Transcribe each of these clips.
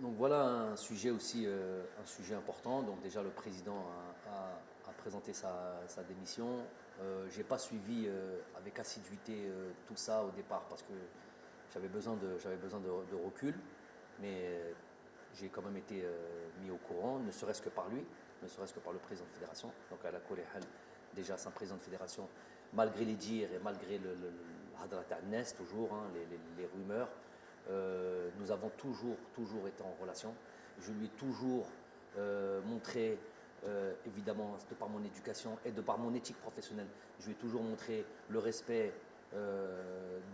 Donc voilà un sujet aussi un sujet important. Donc déjà le président a présenté sa démission. Je n'ai pas suivi avec assiduité tout ça au départ parce que j'avais besoin de recul, mais j'ai quand même été mis au courant, ne serait-ce que par lui, ne serait-ce que par le président de fédération. Donc à la Koléhal, déjà c'est un président de fédération, malgré les dires et malgré le hadrat al-Nes, toujours, hein, les rumeurs, nous avons toujours été en relation. Je lui ai toujours montré, évidemment, de par mon éducation et de par mon éthique professionnelle, je lui ai toujours montré le respect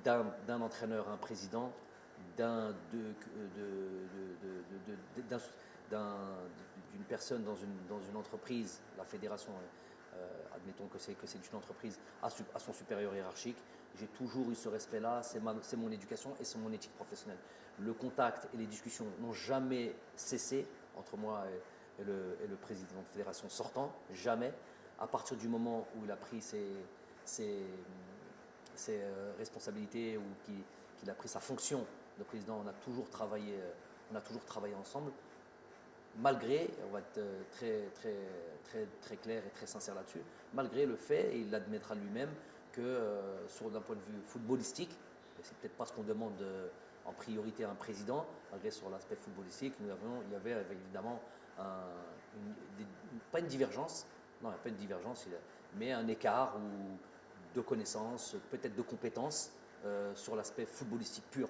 d'un entraîneur à un président, d'une personne dans une entreprise, la fédération, admettons que c'est une entreprise, à son supérieur hiérarchique. J'ai toujours eu ce respect-là, c'est mon éducation et c'est mon éthique professionnelle. Le contact et les discussions n'ont jamais cessé entre moi et le président de fédération sortant, jamais. À partir du moment où il a pris ses responsabilités ou qu'il a pris sa fonction de président, on a toujours travaillé ensemble, malgré, on va être très clair et très sincère là-dessus, malgré le fait, et il l'admettra lui-même, que d'un point de vue footballistique, et c'est peut-être pas ce qu'on demande en priorité à un président, malgré sur l'aspect footballistique, il y avait évidemment pas une divergence, non, il n'y a pas une divergence, mais un écart de connaissances, peut-être de compétences sur l'aspect footballistique pur.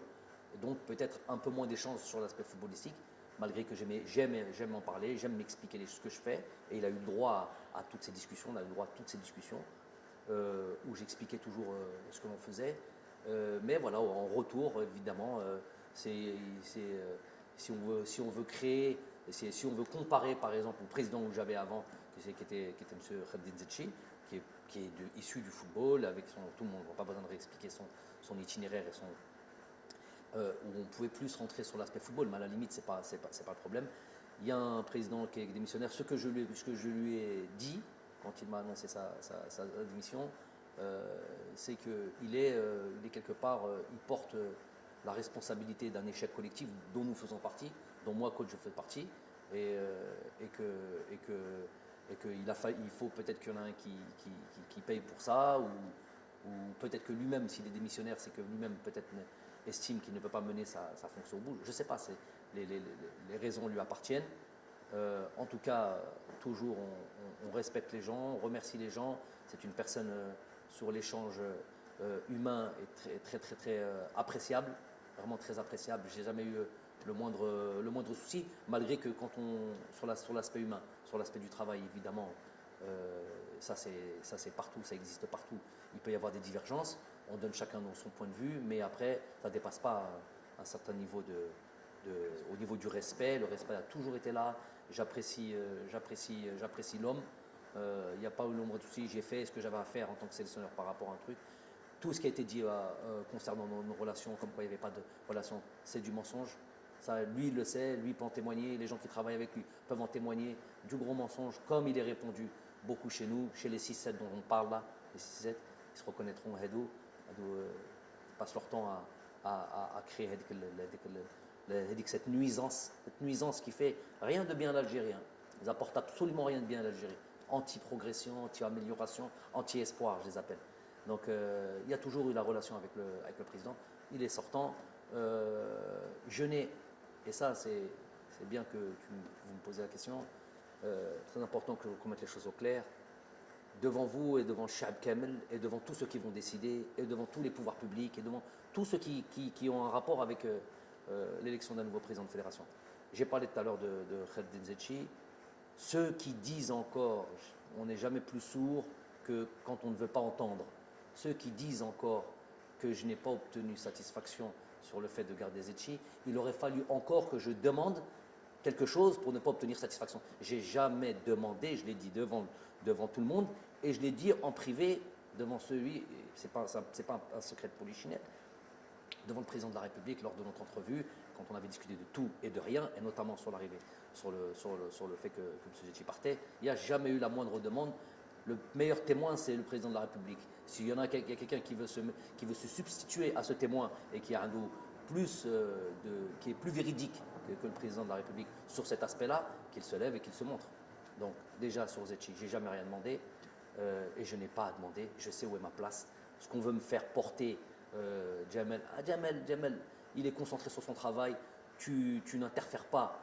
Et donc peut-être un peu moins d'échanges sur l'aspect footballistique, malgré que j'aime en parler, j'aime m'expliquer ce que je fais. Et il a eu le droit à toutes ces discussions, on a eu le droit à toutes ces discussions où j'expliquais toujours ce que l'on faisait. Mais voilà, en retour, évidemment, si on veut créer, si on veut comparer par exemple au président que j'avais avant, qui était M. Khaddin Zetchi, qui est issu du football, avec tout le monde, on n'a pas besoin de réexpliquer son itinéraire et où on pouvait plus rentrer sur l'aspect football, mais à la limite, c'est pas le problème. Il y a un président qui est démissionnaire. Ce que je lui ai dit quand il m'a annoncé sa démission, c'est qu'il est quelque part, il porte la responsabilité d'un échec collectif dont nous faisons partie, dont moi, coach, je fais partie, et il faut peut-être qu'il y en a un qui paye pour ça, ou peut-être que lui-même, s'il est démissionnaire, c'est que lui-même peut-être estime qu'il ne peut pas mener sa fonction au bout. Je ne sais pas, les raisons lui appartiennent. En tout cas, toujours on respecte les gens, on remercie les gens. C'est une personne sur l'échange humain et très appréciable, vraiment très appréciable. J'ai jamais eu le moindre souci, malgré que sur l'aspect humain, sur l'aspect du travail, évidemment, ça c'est partout, ça existe partout. Il peut y avoir des divergences, on donne chacun son point de vue, mais après, ça ne dépasse pas un certain niveau au niveau du respect. Le respect a toujours été là. J'apprécie l'homme. Il n'y a pas eu l'ombre de souci. J'ai fait ce que j'avais à faire en tant que sélectionneur par rapport à un truc. Tout ce qui a été dit concernant nos relations, comme quoi il n'y avait pas de relation, c'est du mensonge. Ça, lui, il le sait, lui peut en témoigner, les gens qui travaillent avec lui peuvent en témoigner, du gros mensonge, comme il est répandu beaucoup chez nous, chez les 6-7 dont on parle là, les 6-7, ils se reconnaîtront, Hedou, passent leur temps à créer cette nuisance qui fait rien de bien à l'Algérie. Ils apportent absolument rien de bien à l'Algérie. Anti-progression, anti-amélioration, anti-espoir, je les appelle. Donc il y a toujours eu la relation avec le président. Il est sortant. Je n'ai, et ça c'est bien que vous me posez la question, très important qu'on mette les choses au clair, devant vous et devant Shab Kamel et devant tous ceux qui vont décider et devant tous les pouvoirs publics et devant tous ceux qui ont un rapport avec l'élection d'un nouveau président de fédération. J'ai parlé tout à l'heure de Khaddin Zetchi. Ceux qui disent encore, on n'est jamais plus sourd que quand on ne veut pas entendre. Ceux qui disent encore que je n'ai pas obtenu satisfaction sur le fait de garder Zetchi, il aurait fallu encore que je demande quelque chose pour ne pas obtenir satisfaction. J'ai jamais demandé, je l'ai dit devant tout le monde, et je l'ai dit en privé devant celui, c'est pas un secret de polichinelle, devant le président de la République lors de notre entrevue, quand on avait discuté de tout et de rien, et notamment sur l'arrivée, sur le fait que M. Zetchi partait, il n'y a jamais eu la moindre demande. Le meilleur témoin, c'est le président de la République. S'il y en a quelqu'un qui veut se substituer à ce témoin et qui a qui est plus véridique que le président de la République sur cet aspect-là, qu'il se lève et qu'il se montre. Donc déjà sur Zetchi, j'ai jamais rien demandé et je n'ai pas à demander. Je sais où est ma place. Ce qu'on veut me faire porter, Jamel, il est concentré sur son travail. Tu n'interfères pas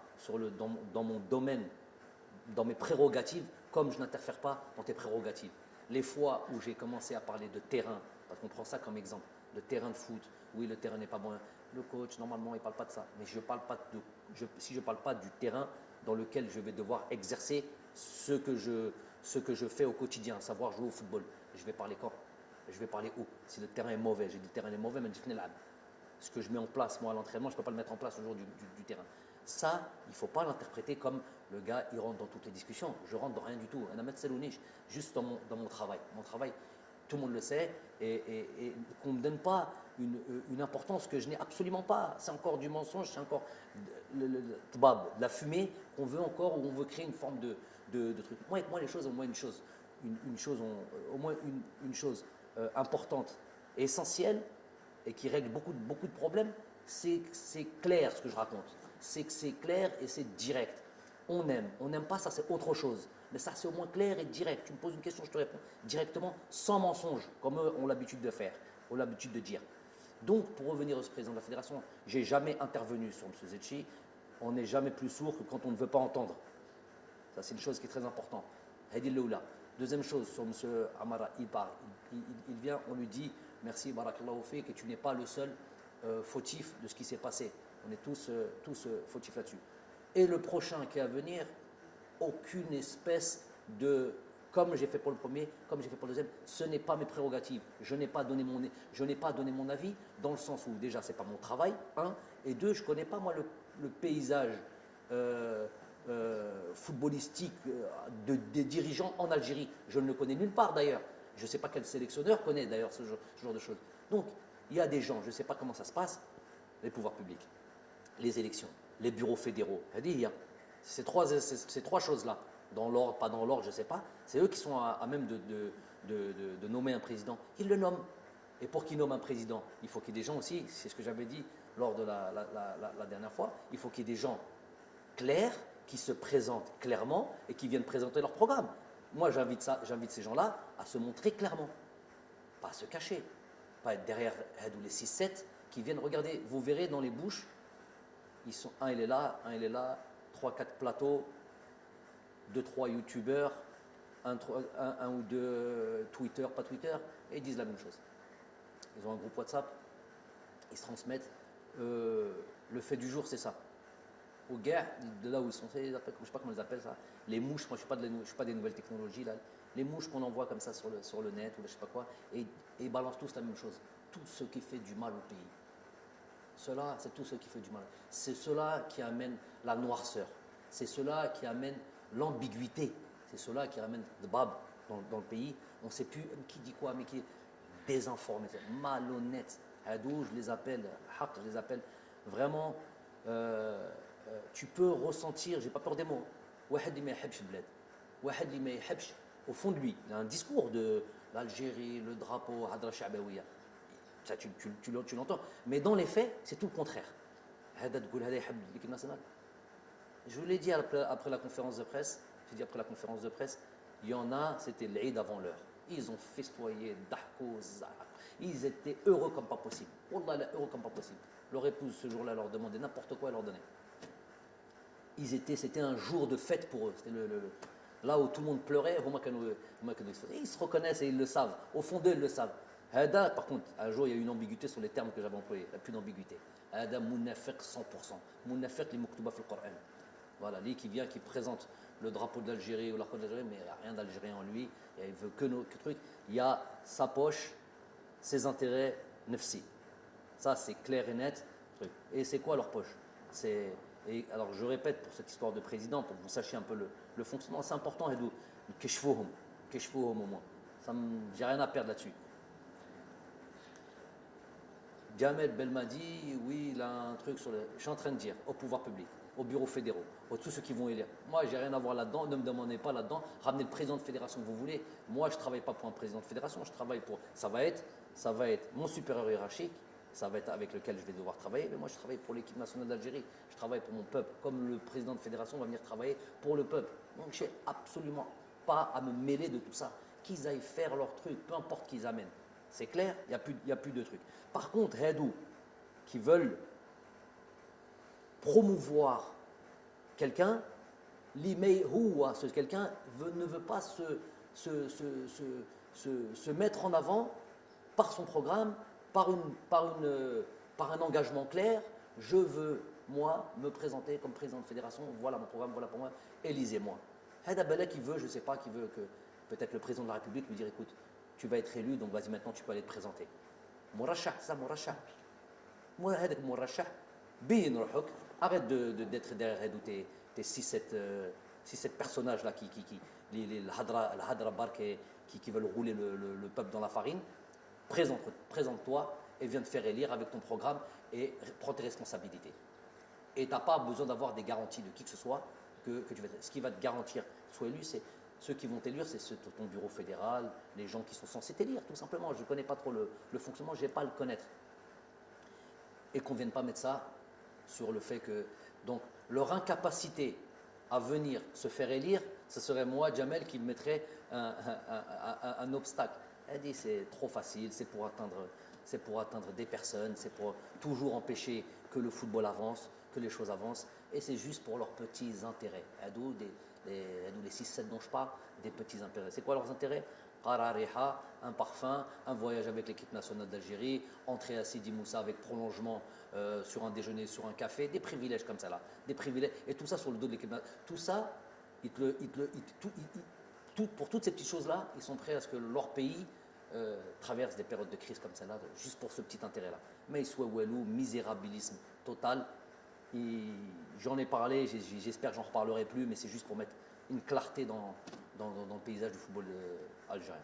dans mon domaine, dans mes prérogatives, comme je n'interfère pas dans tes prérogatives. Les fois où j'ai commencé à parler de terrain, parce qu'on prend ça comme exemple, de terrain de foot, oui, le terrain n'est pas bon. Le coach, normalement, il ne parle pas de ça. Mais si je ne parle pas du terrain dans lequel je vais devoir exercer ce que je fais au quotidien, savoir jouer au football, je vais parler quand? Je vais parler où? Si le terrain est mauvais, j'ai dit le terrain est mauvais, mais je dis ce que je mets en place, moi, à l'entraînement, je ne peux pas le mettre en place au jour du terrain. Ça, il ne faut pas l'interpréter comme le gars, il rentre dans toutes les discussions. Je rentre dans rien du tout. Juste dans mon travail. Mon travail, tout le monde le sait, et qu'on ne me donne pas une importance que je n'ai absolument pas. C'est encore du mensonge, c'est encore de la fumée qu'on veut encore, où on veut créer une forme de truc. Moi, les choses, au moins une chose importante et essentielle, et qui règle beaucoup de problèmes, c'est clair ce que je raconte. C'est que c'est clair et c'est direct. On n'aime pas, ça c'est autre chose. Mais ça c'est au moins clair et direct. Tu me poses une question, je te réponds directement, sans mensonge, comme eux ont l'habitude de faire, ont l'habitude de dire. Donc pour revenir au président de la fédération, je n'ai jamais intervenu sur M. Zetchi. On n'est jamais plus sourd que quand on ne veut pas entendre. Ça c'est une chose qui est très importante. Hadi Loula. Deuxième chose, sur M. Amara, il parle. Il vient, on lui dit merci, barakallahu fik, que tu n'es pas le seul fautif de ce qui s'est passé. On est tous fautifs là-dessus. Et le prochain qui est à venir, aucune espèce de, comme j'ai fait pour le premier, comme j'ai fait pour le deuxième, ce n'est pas mes prérogatives. Je n'ai pas donné mon avis, dans le sens où déjà ce n'est pas mon travail, un, et deux, je ne connais pas moi le paysage footballistique des dirigeants en Algérie. Je ne le connais nulle part d'ailleurs. Je ne sais pas quel sélectionneur connaît d'ailleurs ce genre de choses. Donc, il y a des gens, je ne sais pas comment ça se passe, les pouvoirs publics, les élections, les bureaux fédéraux. Ces trois choses-là, dans l'ordre, pas dans l'ordre, je ne sais pas, c'est eux qui sont à même de nommer un président. Ils le nomment. Et pour qu'ils nomment un président, il faut qu'il y ait des gens aussi, c'est ce que j'avais dit lors de la dernière fois, il faut qu'il y ait des gens clairs, qui se présentent clairement et qui viennent présenter leur programme. Moi, j'invite ces gens-là à se montrer clairement, pas à se cacher, pas être derrière les 6-7 qui viennent regarder. Vous verrez dans les bouches, un il est là, 3-4 plateaux, 2-3 youtubeurs, un ou deux Twitter, pas Twitter, et ils disent la même chose. Ils ont un groupe WhatsApp, ils se transmettent. Le fait du jour, c'est ça. Aux gars, de là où ils sont, je ne sais pas comment ils appellent ça, les mouches, moi je ne suis pas des nouvelles technologies, là, les mouches qu'on envoie comme ça sur le net ou je ne sais pas quoi, et ils balancent tous la même chose. Tout ce qui fait du mal au pays. Cela, c'est tout ce qui fait du mal. C'est cela qui amène la noirceur. C'est cela qui amène l'ambiguïté. C'est cela qui amène le bab dans le pays. On ne sait plus qui dit quoi, mais qui est désinformé, malhonnête. Hadou, je les appelle vraiment. Tu peux ressentir, j'ai pas peur des mots, au fond de lui, il a un discours de l'Algérie, le drapeau, Hadra Sha'bawiya. Ça, tu l'entends. Mais dans les faits, c'est tout le contraire. Je vous l'ai dit après la conférence de presse, il y en a, c'était l'Eid avant l'heure. Ils ont festoyé, ils étaient heureux comme pas possible. Wallah, heureux comme pas possible. Leur épouse, ce jour-là, leur demandait n'importe quoi, elle leur donnait. C'était un jour de fête pour eux. C'était là où tout le monde pleurait, ils se reconnaissent et ils le savent. Au fond d'eux, ils le savent. Par contre, un jour, il y a eu une ambiguïté sur les termes que j'avais employés. Il n'y a plus d'ambiguïté. Hada munafiq 100%. Munafiq li muktuba fil Qur'an. Voilà, lui qui vient, qui présente le drapeau de l'Algérie ou l'arc de l'Algérie, mais il n'y a rien d'algérien en lui. Il veut que truc. Il y a sa poche, ses intérêts, nefsi. Ça, c'est clair et net. Et c'est quoi leur poche? Et alors, je répète pour cette histoire de président, pour que vous sachiez un peu le fonctionnement, c'est important, Hedou. Keshfouhum au moins. J'ai rien à perdre là-dessus. Jamel Belmadi, oui, il a un truc sur je suis en train de dire au pouvoir public, aux bureaux fédéraux, à tous ceux qui vont élire. Moi, j'ai rien à voir là-dedans, ne me demandez pas là-dedans. Ramenez le président de fédération que vous voulez. Moi, je ne travaille pas pour un président de fédération, je travaille pour. Ça va être mon supérieur hiérarchique, ça va être avec lequel je vais devoir travailler. Mais moi, je travaille pour l'équipe nationale d'Algérie. Je travaille pour mon peuple. Comme le président de fédération va venir travailler pour le peuple. Donc, je n'ai absolument pas à me mêler de tout ça. Qu'ils aillent faire leur truc, peu importe qu'ils amènent. C'est clair, il n'y a plus de trucs. Par contre, Redou, qui veulent promouvoir quelqu'un, ce quelqu'un ne veut pas se mettre en avant par son programme, par un engagement clair. Je veux, moi, me présenter comme président de fédération. Voilà mon programme, voilà pour moi. Élisez-moi. Hada Bala qui veut, je ne sais pas, qui veut que peut-être le président de la République lui dire écoute, tu vas être élu, donc vas-y maintenant tu peux aller te présenter. Morachah, ça Morachah. Moi, هذاك Morachah, بين روحك. Arrête d'être derrière tes 6-7 personnages là les Hadra Bark qui veulent rouler le peuple dans la farine. Présente-toi et viens te faire élire avec ton programme et prends tes responsabilités. Et tu n'as pas besoin d'avoir des garanties de qui que ce soit que tu vas. Ce qui va te garantir sois élu, c'est ceux qui vont t'élire, c'est ton bureau fédéral, les gens qui sont censés t'élire, tout simplement. Je ne connais pas trop le fonctionnement, je ne vais pas le connaître. Et qu'on ne vienne pas mettre ça sur le fait que, donc, leur incapacité à venir se faire élire, ce serait moi, Jamel, qui mettrait un obstacle. Elle dit c'est trop facile, c'est pour atteindre des personnes, c'est pour toujours empêcher que le football avance, que les choses avancent, et c'est juste pour leurs petits intérêts. D'où les 6-7 dont je parle, des petits intérêts. C'est quoi leurs intérêts? Qarariha, un parfum, un voyage avec l'équipe nationale d'Algérie, entrer à Sidi Moussa avec prolongement sur un déjeuner, sur un café, des privilèges comme ça là, des privilèges, et tout ça sur le dos de l'équipe nationale. Tout ça, pour toutes ces petites choses-là, ils sont prêts à ce que leur pays traverse des périodes de crise comme celle-là, juste pour ce petit intérêt-là. Mais il soit Walou, misérabilisme total. J'en ai parlé, j'espère que j'en reparlerai plus, mais c'est juste pour mettre une clarté dans le paysage du football algérien.